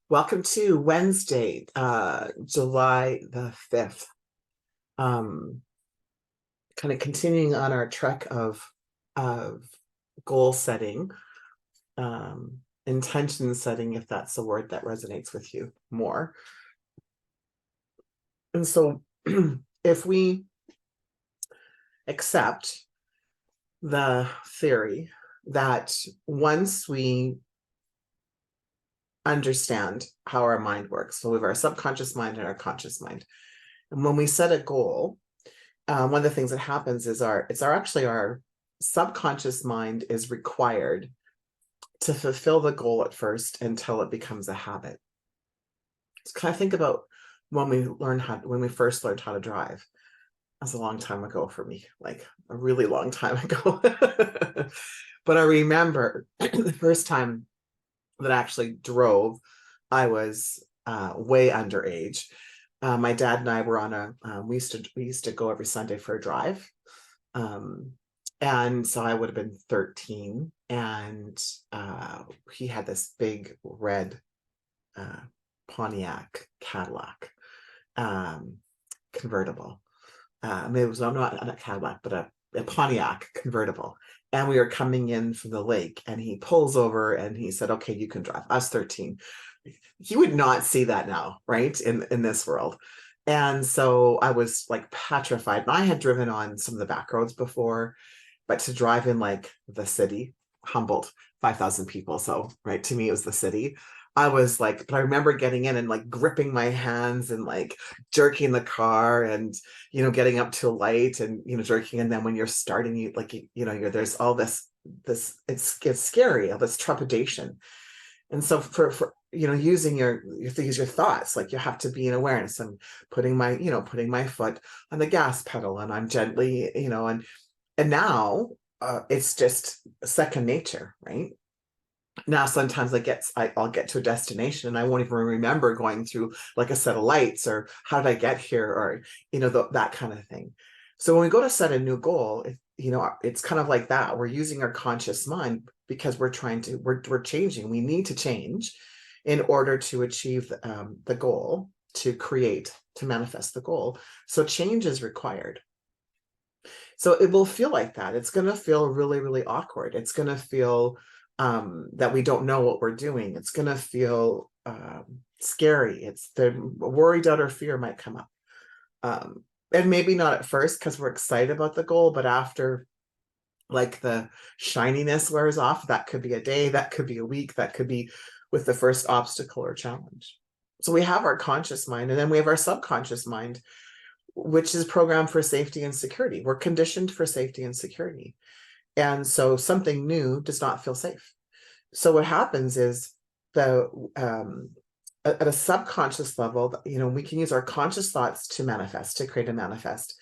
Welcome to Wednesday, July the 5th. Um, Kind of continuing on our trek of goal setting, intention setting, if that's a word that resonates with you more. And so if we accept the theory that once we understand how our mind works, so we have our subconscious mind and our conscious mind, and when we set a goal, one of the things that happens is our subconscious mind is required to fulfill the goal at first until it becomes a habit. So kind of think about when we first learned how to drive. That's a long time ago for me, like a really long time ago. But I remember the first time that I actually drove, I was way underage. My dad and I were on we used to go every Sunday for a drive. Um, and so I would have been 13, and he had this big red uh, Pontiac Cadillac um, convertible. It was not a Cadillac, but a Pontiac convertible. And we were coming in from the lake, and he pulls over and he said, "Okay, you can drive." I was 13. You would not see that now, right? In this world. And so I was like petrified. And I had driven on some of the back roads before, but to drive in like the city, Humboldt, 5,000 people. So, right, to me, it was the city. I was like, but I remember getting in and like gripping my hands and like jerking the car and, getting up to a light and, jerking. And then when you're starting, there's all it's scary, all this trepidation. And so for using you have to use your thoughts, like you have to be in awareness. I'm putting my foot on the gas pedal, and I'm gently, and now it's just second nature, right? Now sometimes I'll get to a destination and I won't even remember going through like a set of lights, or how did I get here, or that kind of thing. So when we go to set a new goal, it's kind of like that. We're using our conscious mind because we're changing. We need to change in order to achieve the goal, to manifest the goal. So change is required. So it will feel like that. It's going to feel really, really awkward. It's going to feel that we don't know what we're doing. It's going to feel scary. It's the worry, doubt, or fear might come up. And maybe not at first because we're excited about the goal, but after like the shininess wears off, that could be a day, that could be a week, that could be with the first obstacle or challenge. So we have our conscious mind, and then we have our subconscious mind, which is programmed for safety and security. We're conditioned for safety and security. And so something new does not feel safe. So what happens is the at a subconscious level, we can use our conscious thoughts to manifest, to create a manifest.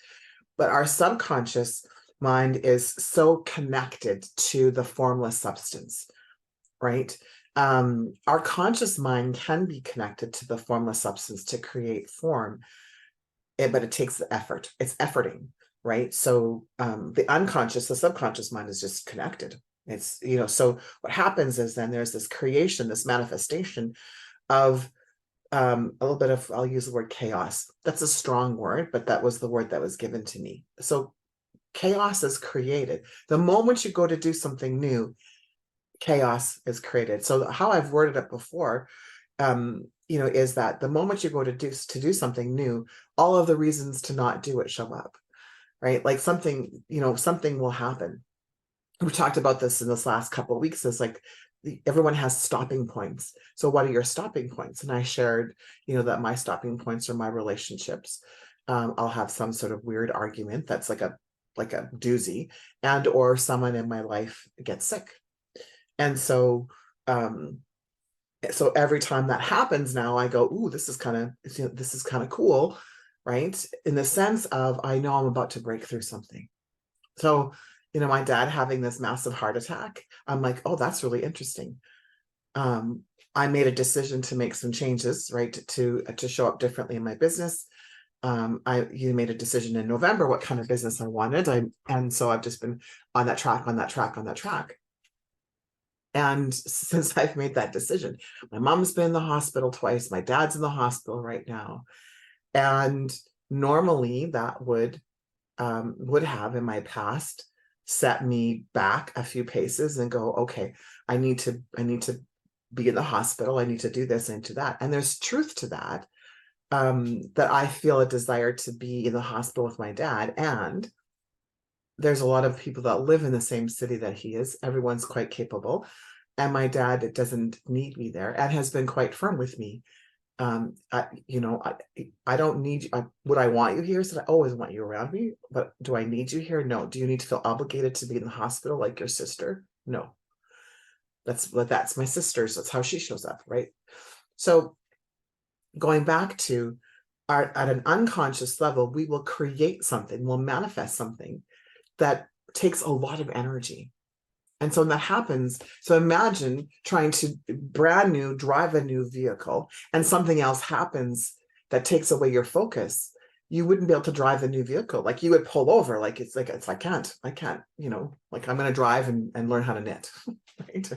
But our subconscious mind is so connected to the formless substance, right? Our conscious mind can be connected to the formless substance to create form, but it takes the effort. It's efforting, right? So the subconscious mind is just connected. It's, so what happens is then there's this creation, this manifestation of a little bit of, I'll use the word chaos. That's a strong word, but that was the word that was given to me. So chaos is created. The moment you go to do something new, chaos is created. So how I've worded it before, is that the moment you go to do something new, all of the reasons to not do it show up, right? Like something will happen. We talked about this in this last couple of weeks. Is like everyone has stopping points. So what are your stopping points? And I shared, that my stopping points are my relationships. I'll have some sort of weird argument that's like a doozy, and or someone in my life gets sick. And so every time that happens now, I go, ooh, this is kind of cool, right? In the sense of, I know I'm about to break through something. So, my dad having this massive heart attack, I'm like, oh, that's really interesting. I made a decision to make some changes, right, to show up differently in my business. You made a decision in November what kind of business I wanted. And so I've just been on that track. And since I've made that decision, my mom's been in the hospital twice, my dad's in the hospital right now. And normally that would have in my past set me back a few paces and go, okay, I need to be in the hospital, I need to do this and do that. And there's truth to that, that I feel a desire to be in the hospital with my dad. And there's a lot of people that live in the same city that he is. Everyone's quite capable. And my dad doesn't need me there and has been quite firm with me. I don't need you. Would I want you here? So I always want you around me, but do I need you here? No. Do you need to feel obligated to be in the hospital like your sister? No. That's my sister's. That's how she shows up, right? So going back to at an unconscious level, we will create something, we'll manifest something that takes a lot of energy. And so when that happens, so imagine trying to brand new drive a new vehicle and something else happens that takes away your focus. You wouldn't be able to drive the new vehicle. Like you would pull over, like it's I can't, like I'm going to drive and learn how to knit, right?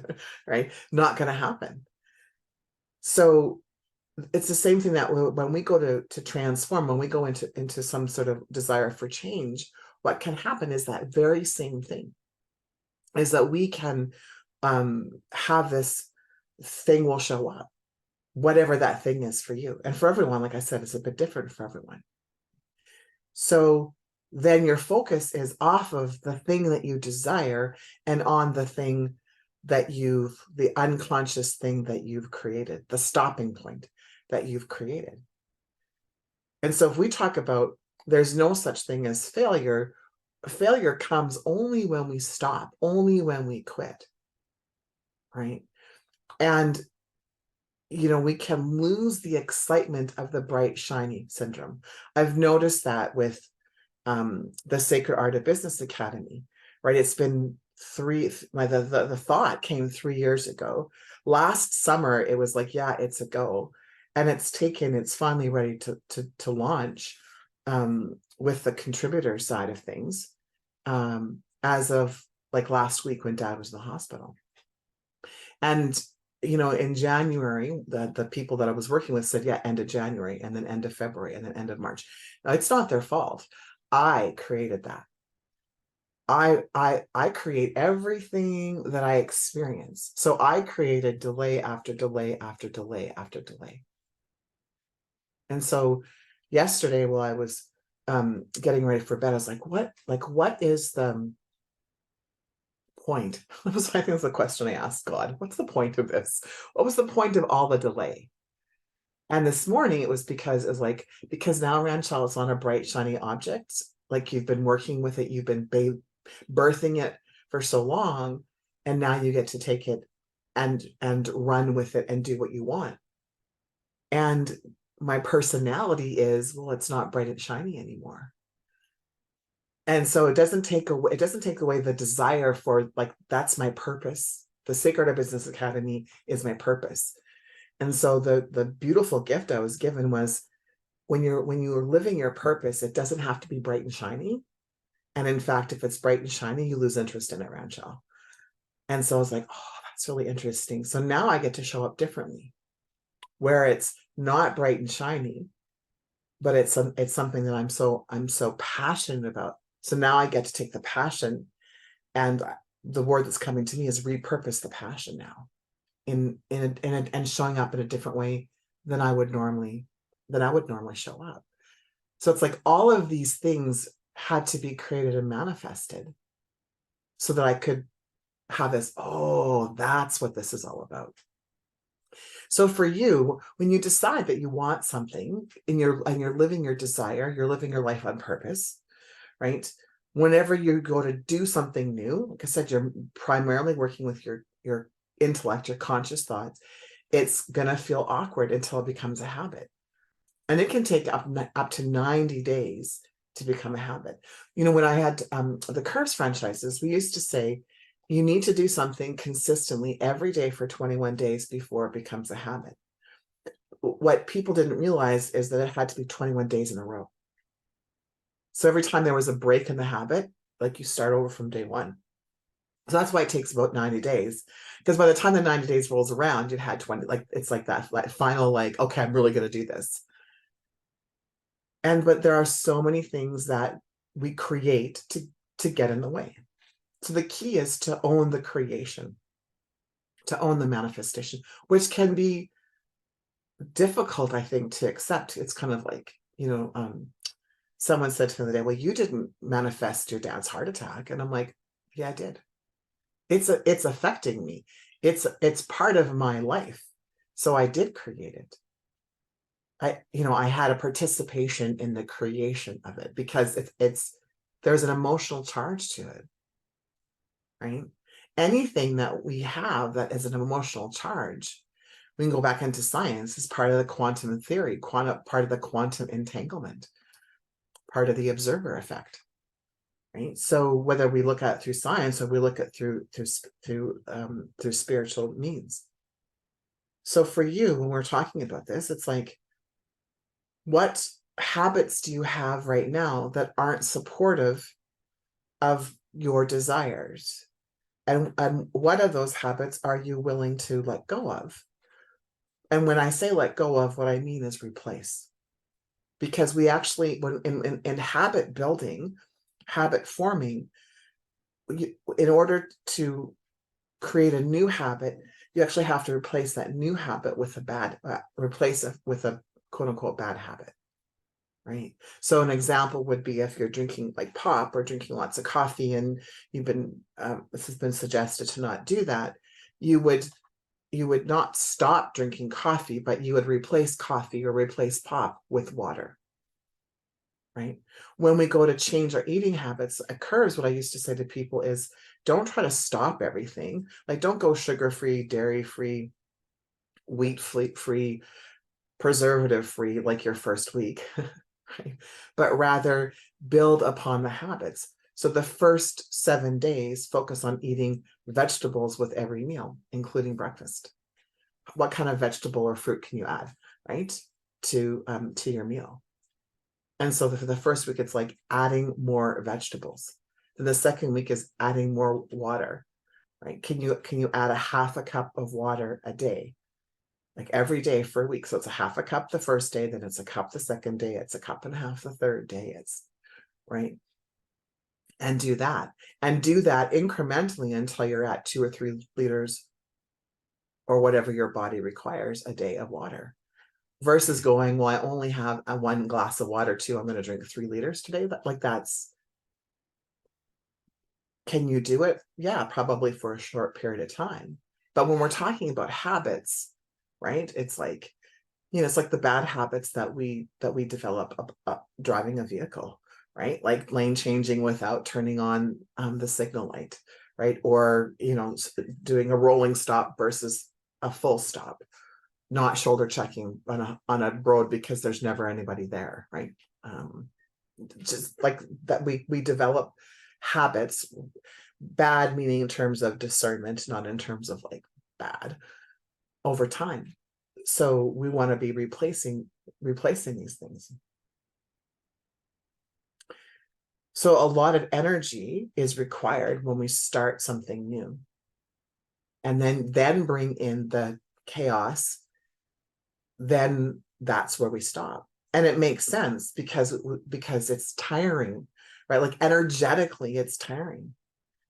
Right? Not going to happen. So it's the same thing that when we go to transform, when we go into some sort of desire for change, what can happen is that very same thing, is that we can have this thing will show up, whatever that thing is for you. And for everyone, like I said, it's a bit different for everyone. So then your focus is off of the thing that you desire and on the thing that the unconscious thing that you've created, the stopping point that you've created. And so if we talk about there's no such thing as failure, failure comes only when we stop, only when we quit, right? And, we can lose the excitement of the bright, shiny syndrome. I've noticed that with the Sacred Art of Business Academy, right? It's been the thought came 3 years ago. Last summer, it was like, yeah, it's a go. And it's finally ready to launch with the contributor side of things as of like last week when Dad was in the hospital. And, in January, the people that I was working with said, yeah, end of January, and then end of February, and then end of March. Now, it's not their fault. I created that. I create everything that I experience. So I created delay after delay after delay after delay. And so yesterday, while I was getting ready for bed, I was like, what is the point? I think it's the question I asked God. What's the point of this? What was the point of all the delay? And this morning it was because now Ranchal is on a bright, shiny object. Like you've been working with it, you've been birthing it for so long, and now you get to take it and run with it and do what you want. And my personality is, well, it's not bright and shiny anymore. And so it doesn't take away the desire for, like, that's my purpose. The Sacred Art of Business Academy is my purpose. And so the beautiful gift I was given was when you're living your purpose, it doesn't have to be bright and shiny. And in fact, if it's bright and shiny, you lose interest in it, Ranchal. And so I was like, oh, that's really interesting. So now I get to show up differently, where it's not bright and shiny, but it's something that I'm so passionate about. So now I get to take the passion, and the word that's coming to me is repurpose the passion now and showing up in a different way than I would normally show up. So it's like all of these things had to be created and manifested so that I could have this, oh, that's what this is all about. So for you, when you decide that you want something and you're living your desire, you're living your life on purpose, right? Whenever you go to do something new, like I said, you're primarily working with your intellect, your conscious thoughts. It's going to feel awkward until it becomes a habit. And it can take up to 90 days to become a habit. When I had the Curves franchises, we used to say, you need to do something consistently every day for 21 days before it becomes a habit. What people didn't realize is that it had to be 21 days in a row. So every time there was a break in the habit, like you start over from day one. So that's why it takes about 90 days. Because by the time the 90 days rolls around, you've had 20, like it's like that like final, like, okay, I'm really gonna do this. But there are so many things that we create to get in the way. So the key is to own the creation, to own the manifestation, which can be difficult, I think, to accept. It's kind of like, someone said to me the other day, well, you didn't manifest your dad's heart attack. And I'm like, yeah, I did. It's affecting me. It's part of my life. So I did create it. I had a participation in the creation of it because there's an emotional charge to it, right? Anything that we have that is an emotional charge, we can go back into science, is part of the quantum theory, part of the quantum entanglement, part of the observer effect, right? So whether we look at it through science or we look at through spiritual means. So for you, when we're talking about this, it's like, what habits do you have right now that aren't supportive of your desires? And what of those habits are you willing to let go of? And when I say let go of, what I mean is replace. Because we actually, when in habit building, habit forming, in order to create a new habit, you actually have to replace that new habit with replace it with a quote unquote bad habit, right? So an example would be if you're drinking like pop or drinking lots of coffee, and this has been suggested to not do that, you would not stop drinking coffee, but you would replace coffee or replace pop with water, right? When we go to change our eating habits, what I used to say to people is, don't try to stop everything. Like, don't go sugar-free, dairy-free, wheat-free, preservative-free like your first week, right? But rather build upon the habits. So the first 7 days, focus on eating vegetables with every meal, including breakfast. What kind of vegetable or fruit can you add, right, to your meal? And so for the first week, it's like adding more vegetables. Then the second week is adding more water, right? Can you add a half a cup of water a day? Like every day for a week. So it's a half a cup the first day, then it's a cup the second day, it's a cup and a half the third day, it's right. And do that incrementally until you're at 2 or 3 liters or whatever your body requires a day of water, versus going, well, I only have a 1 glass of water too, I'm going to drink 3 liters today. Can you do it? Yeah, probably for a short period of time. But when we're talking about habits, right, it's like, it's like the bad habits that we develop driving a vehicle, right? Like lane changing without turning on the signal light, right? Or, doing a rolling stop versus a full stop, not shoulder checking on a road because there's never anybody there, right? Just like that, we develop habits, bad meaning in terms of discernment, not in terms of like bad, over time. So we want to be replacing these things. So a lot of energy is required when we start something new, and then bring in the chaos. Then that's where we stop. And it makes sense because it's tiring, right? Like energetically, it's tiring.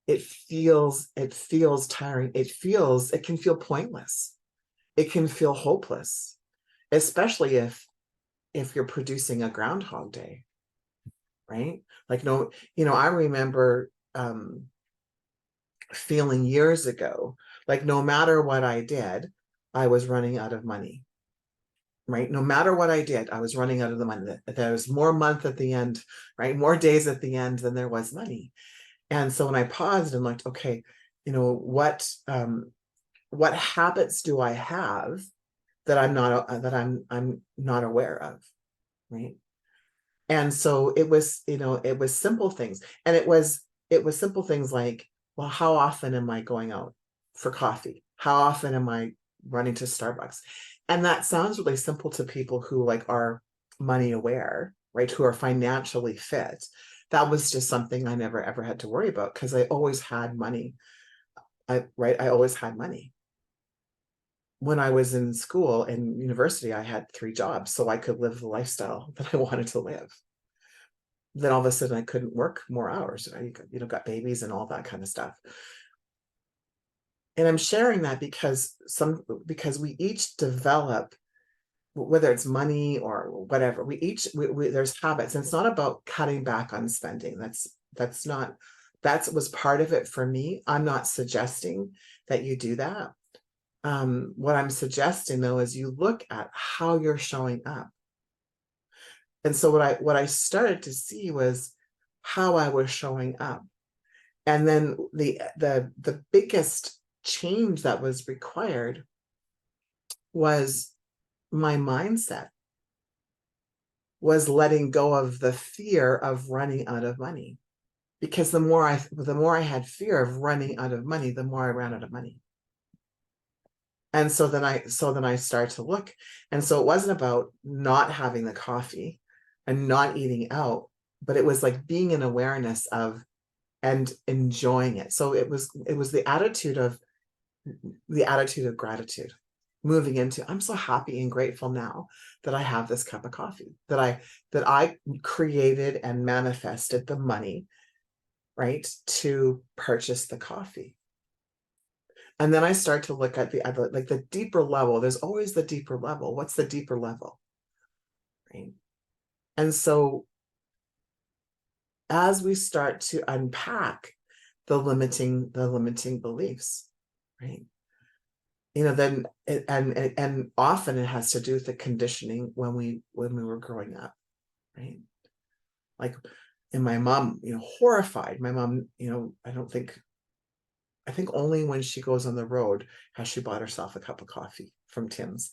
It feels tiring. It can feel pointless. It can feel hopeless, especially if you're producing a Groundhog Day, right? Like, no, I remember feeling years ago, like no matter what I did, I was running out of money, right? No matter what I did, I was running out of the money. There was more month at the end, right? More days at the end than there was money. And so when I paused and looked, okay, what habits do I have that I'm not aware of, right? And so it was simple things, and it was simple things like, well, how often am I going out for coffee? How often am I running to Starbucks? And that sounds really simple to people who like are money aware, right? Who are financially fit. That was just something I never ever had to worry about because I always had money. I always had money. When I was in school and university, I had 3 jobs so I could live the lifestyle that I wanted to live. Then all of a sudden I couldn't work more hours. I, got babies and all that kind of stuff. And I'm sharing that because we each develop, whether it's money or whatever, there's habits. And it's not about cutting back on spending. That was part of it for me. I'm not suggesting that you do that. What I'm suggesting though is you look at how you're showing up. And so what I started to see was how I was showing up. And then the biggest change that was required was my mindset, was letting go of the fear of running out of money. Because the more I had fear of running out of money, the more I ran out of money. And so then I started to look. And so it wasn't about not having the coffee and not eating out, but it was like being in awareness of and enjoying it. So it was the attitude of gratitude, moving into, I'm so happy and grateful now that I have this cup of coffee, that I created and manifested the money, right, to purchase the coffee. And then I start to look at the other, like the deeper level. There's always the deeper level. What's the deeper level? Right. And so as we start to unpack the limiting beliefs, right? Then and often it has to do with the conditioning when we were growing up, right? Like, and my mom, horrified. My mom, I think only when she goes on the road has she bought herself a cup of coffee from Tim's.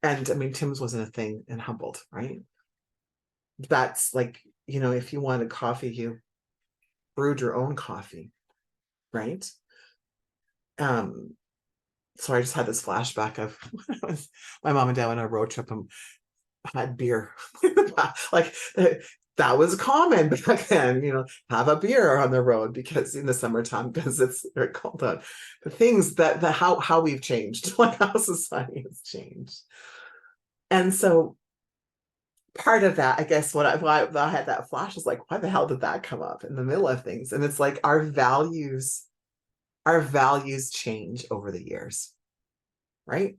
And I mean, Tim's wasn't a thing in Humboldt, right? That's like, if you wanted coffee, you brewed your own coffee, right? So I just had this flashback of when my mom and dad went on a road trip and had beer. Like that was common back then, have a beer on the road because in the summertime, because it's very cold out. The things that how we've changed, like how society has changed. And so part of that, I guess, why I had that flash is like, why the hell did that come up in the middle of things? And it's like our values change over the years, right?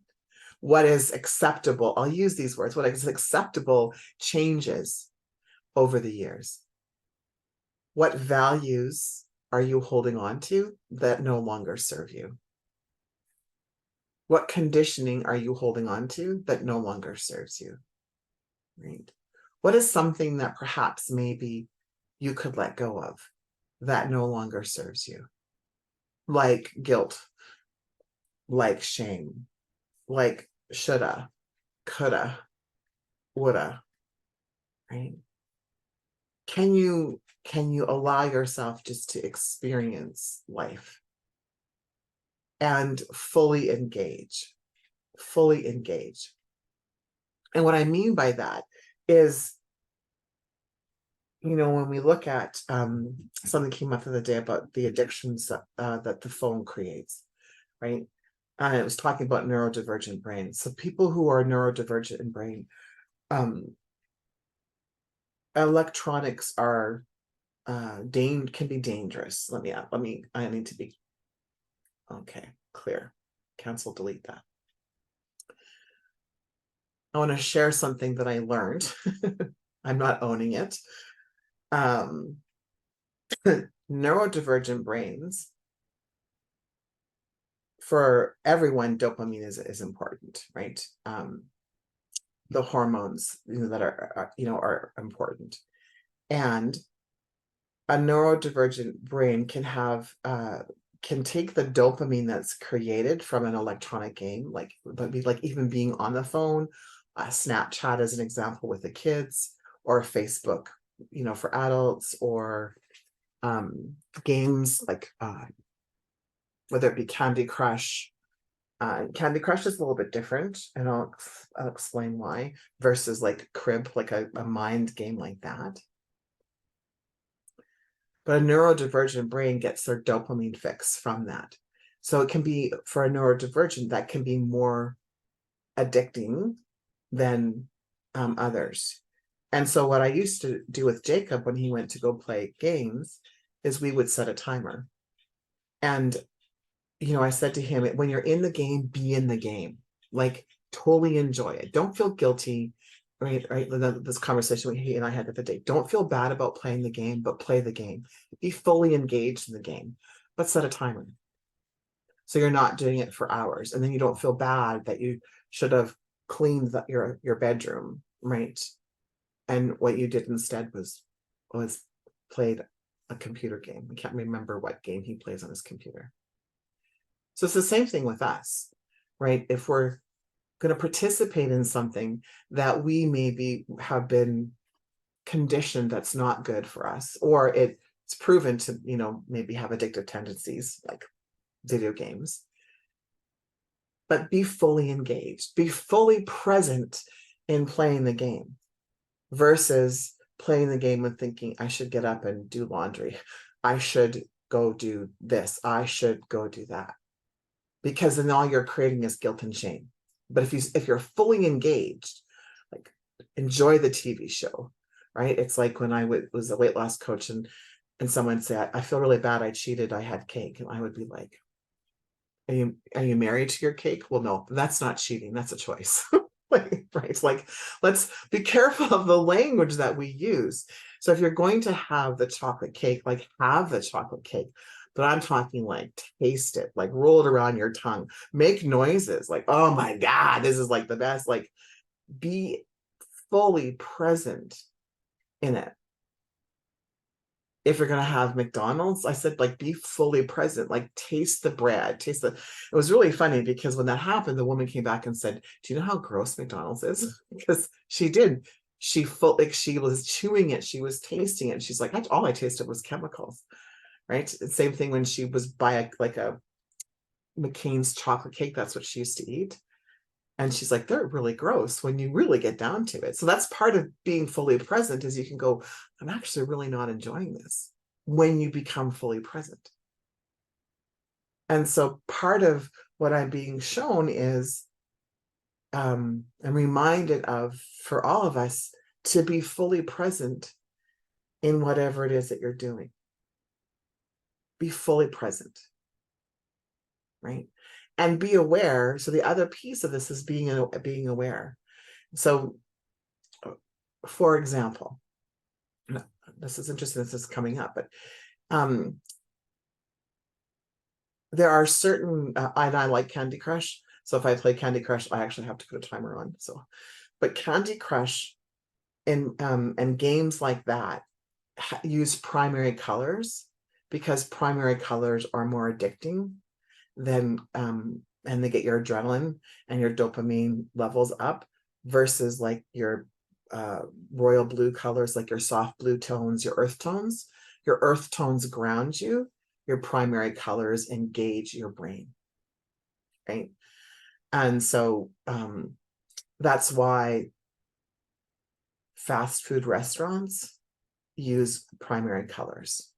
What is acceptable, I'll use these words, what is acceptable changes over the years. What values are you holding on to that no longer serve you? What conditioning are you holding on to that no longer serves you? Right? What is something that perhaps maybe you could let go of that no longer serves you? Like guilt, like shame, like shoulda, coulda, woulda, right? Can you allow yourself just to experience life and fully engage? And what I mean by that is, when we look at something came up the other day about the addictions that the phone creates, right? And it was talking about neurodivergent brain. So people who are neurodivergent in brain, electronics are can be dangerous. I need to be okay, clear. Cancel, delete that. I want to share something that I learned. I'm not owning it. Neurodivergent brains, for everyone, dopamine is important, right? The hormones that are important, and a neurodivergent brain can take the dopamine that's created from an electronic game, like even being on the phone, Snapchat as an example with the kids, or Facebook, for adults, or games like whether it be Candy Crush. Candy Crush is a little bit different, and I'll explain why, versus like Crib, like a mind game like that. But a neurodivergent brain gets their dopamine fix from that. So it can be, for a neurodivergent, that can be more addicting than others. And so what I used to do with Jacob when he went to go play games is we would set a timer. And, I said to him, when you're in the game, be in the game. Like, totally enjoy it. Don't feel guilty. Right. This conversation he and I had the other day. Don't feel bad about playing the game, but play the game. Be fully engaged in the game, but set a timer. So you're not doing it for hours, and then you don't feel bad that you should have cleaned your bedroom, right? And what you did instead was played a computer game. I can't remember what game he plays on his computer. So it's the same thing with us, right? If we're going to participate in something that we maybe have been conditioned that's not good for us, or it's proven to, maybe have addictive tendencies like video games, but be fully engaged, be fully present in playing the game versus playing the game and thinking, I should get up and do laundry. I should go do this. I should go do that. Because then all you're creating is guilt and shame. But if you're fully engaged, like, enjoy the TV show, right? It's like when I was a weight loss coach and someone said, I feel really bad, I cheated, I had cake. And I would be like, are you married to your cake? Well, no, that's not cheating. That's a choice. Right? It's like, let's be careful of the language that we use. So if you're going to have the chocolate cake, like, have the chocolate cake. But I'm talking like taste it, like roll it around your tongue, make noises like, oh my God, this is like the best. Like, be fully present in it. If you're going to have McDonald's, I said, like, be fully present, like, taste the bread, it was really funny because when that happened, the woman came back and said, do you know how gross McDonald's is? Because she did. She was chewing it. She was tasting it. She's like, all I tasted was chemicals. Right. Same thing when she was by a McCain's chocolate cake. That's what she used to eat. And she's like, they're really gross when you really get down to it. So that's part of being fully present, is you can go, I'm actually really not enjoying this, when you become fully present. And so part of what I'm being shown is, I'm reminded of, for all of us, to be fully present in whatever it is that you're doing. Be fully present, right? And be aware. So the other piece of this is being aware. So, for example, this is interesting, this is coming up, but there are certain, and I like Candy Crush. So if I play Candy Crush, I actually have to put a timer on. So, but Candy Crush and games like that use primary colors, because primary colors are more addicting than, and they get your adrenaline and your dopamine levels up, versus like your royal blue colors, like your soft blue tones, your earth tones. Your earth tones ground you. Your primary colors engage your brain, right? And so that's why fast food restaurants use primary colors,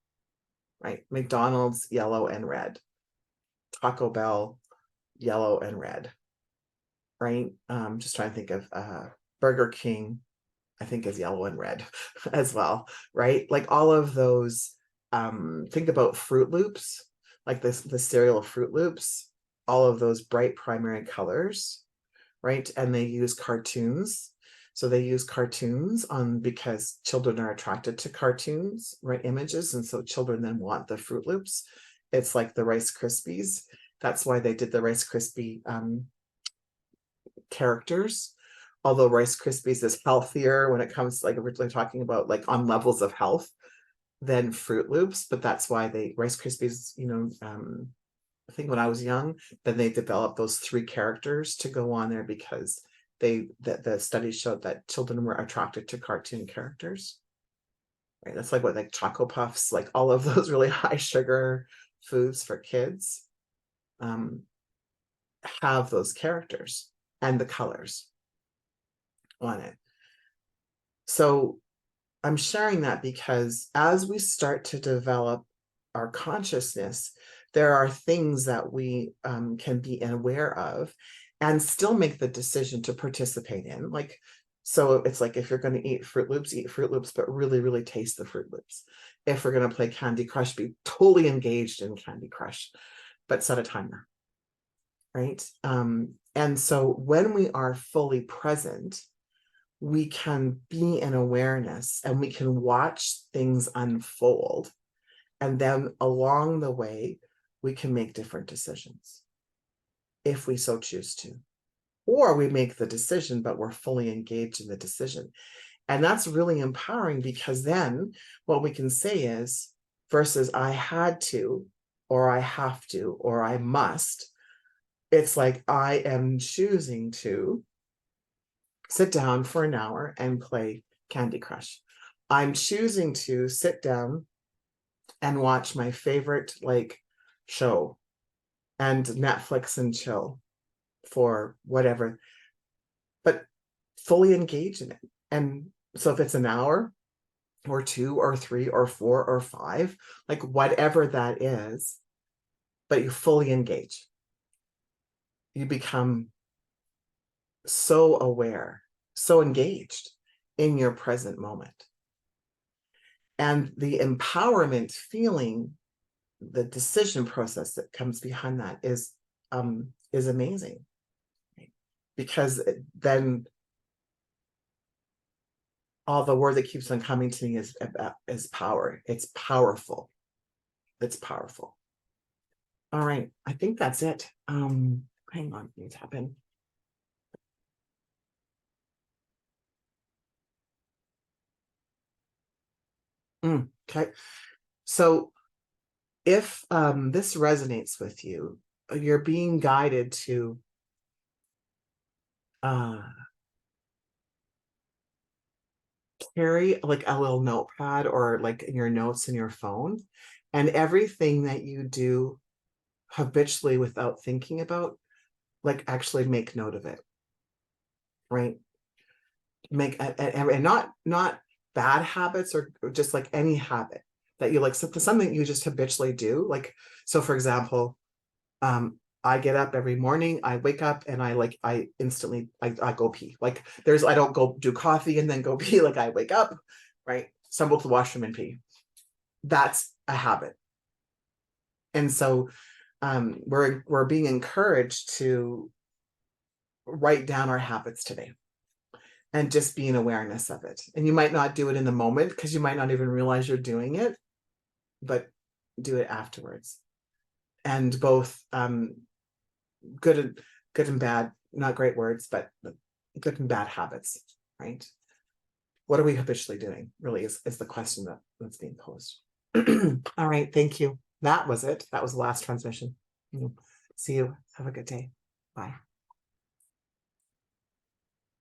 right? McDonald's, yellow and red. Taco Bell, yellow and red, right? Just trying to think of Burger King, I think, is yellow and red as well, right? Like all of those, think about Fruit Loops, like the cereal Fruit Loops, all of those bright primary colors, right? And they use cartoons. So they use cartoons because children are attracted to cartoons, right? Images. And so children then want the Fruit Loops. It's like the Rice Krispies. That's why they did the Rice Krispie characters. Although Rice Krispies is healthier when it comes to, like, originally talking about like on levels of health, than Fruit Loops. But that's why Rice Krispies, I think when I was young, then they developed those 3 characters to go on there, because the studies showed that children were attracted to cartoon characters. Right. That's like what, like Choco Puffs, like all of those really high sugar foods for kids have those characters and the colors on it. So I'm sharing that because as we start to develop our consciousness there are things that we can be aware of and still make the decision to participate in. Like, so it's like, if you're going to eat Fruit Loops, but really, really taste the Fruit Loops. If we're going to play Candy Crush, be totally engaged in Candy Crush, but set a timer, right? And so when we are fully present, we can be in awareness and we can watch things unfold. And then along the way, we can make different decisions if we so choose to. Or we make the decision, but we're fully engaged in the decision. And that's really empowering, because then what we can say is, versus I had to, or I have to, or I must, it's like, I am choosing to sit down for an hour and play Candy Crush. I'm choosing to sit down and watch my favorite show and Netflix and chill for whatever, but fully engage in it. And so if it's an hour or 2 or 3 or 4 or 5, like whatever that is, but you fully engage, you become so aware, so engaged in your present moment. And the empowerment feeling, the decision process that comes behind that is amazing, right? Because then all the word that keeps on coming to me is power. It's powerful. It's powerful. All right, I think that's it. Hang on, let me tap in. Okay, so if this resonates with you, you're being guided to carry like a little notepad or like your notes in your phone, and everything that you do habitually without thinking about, like actually make note of it, right? Make and not bad habits, or just like any habit that you like, something you just habitually do. Like, so for example, I get up every morning, I wake up and I instantly I go pee. Like, I don't go do coffee and then go pee. Like, I wake up, right, stumble to the washroom and pee. That's a habit. And so we're being encouraged to write down our habits today and just be in awareness of it. And you might not do it in the moment because you might not even realize you're doing it, but do it afterwards. And both good and bad, not great words, but good and bad habits, right? What are we habitually doing, really, is the question that's being posed. All right, thank you. That was it. That was the last transmission. See you. Have a good day. Bye.